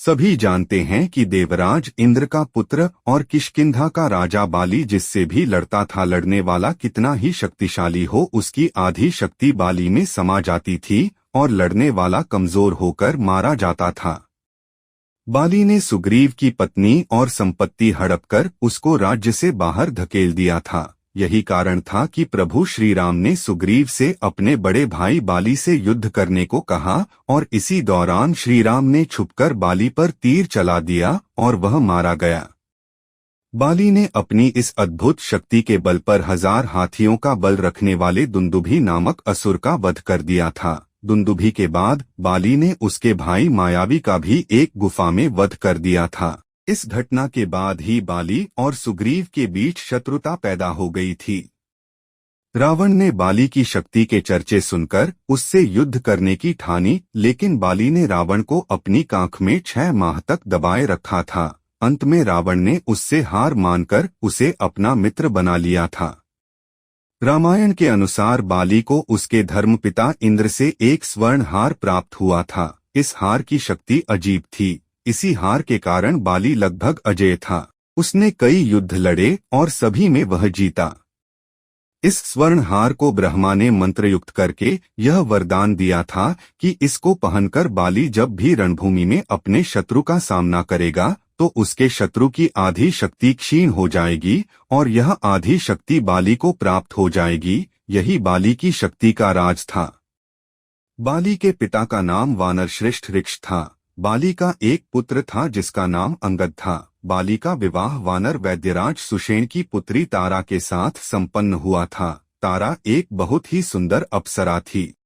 सभी जानते हैं कि देवराज इंद्र का पुत्र और किष्किंधा का राजा बाली जिससे भी लड़ता था, लड़ने वाला कितना ही शक्तिशाली हो उसकी आधी शक्ति बाली में समा जाती थी और लड़ने वाला कमजोर होकर मारा जाता था। बाली ने सुग्रीव की पत्नी और संपत्ति हड़पकर उसको राज्य से बाहर धकेल दिया था। यही कारण था कि प्रभु श्री राम ने सुग्रीव से अपने बड़े भाई बाली से युद्ध करने को कहा और इसी दौरान श्री राम ने छुपकर बाली पर तीर चला दिया और वह मारा गया। बाली ने अपनी इस अद्भुत शक्ति के बल पर 1000 हाथियों का बल रखने वाले दुंदुभी नामक असुर का वध कर दिया था। दुंदुभी के बाद बाली ने उसके भाई मायावी का भी एक गुफा में वध कर दिया था। इस घटना के बाद ही बाली और सुग्रीव के बीच शत्रुता पैदा हो गई थी। रावण ने बाली की शक्ति के चर्चे सुनकर उससे युद्ध करने की ठानी, लेकिन बाली ने रावण को अपनी कांख में 6 माह तक दबाए रखा था। अंत में रावण ने उससे हार मानकर उसे अपना मित्र बना लिया था। रामायण के अनुसार बाली को उसके धर्मपिता इंद्र से एक स्वर्ण हार प्राप्त हुआ था। इस हार की शक्ति अजीब थी। इसी हार के कारण बाली लगभग अजेय था। उसने कई युद्ध लड़े और सभी में वह जीता। इस स्वर्ण हार को ब्रह्मा ने मंत्रयुक्त करके यह वरदान दिया था कि इसको पहनकर बाली जब भी रणभूमि में अपने शत्रु का सामना करेगा तो उसके शत्रु की आधी शक्ति क्षीण हो जाएगी और यह आधी शक्ति बाली को प्राप्त हो जाएगी। यही बाली की शक्ति का राज था। बाली के पिता का नाम वानरश्रेष्ठ ऋक्ष था। बाली का एक पुत्र था जिसका नाम अंगद था। बाली का विवाह वानर वैद्यराज सुषेण की पुत्री तारा के साथ संपन्न हुआ था। तारा एक बहुत ही सुंदर अप्सरा थी।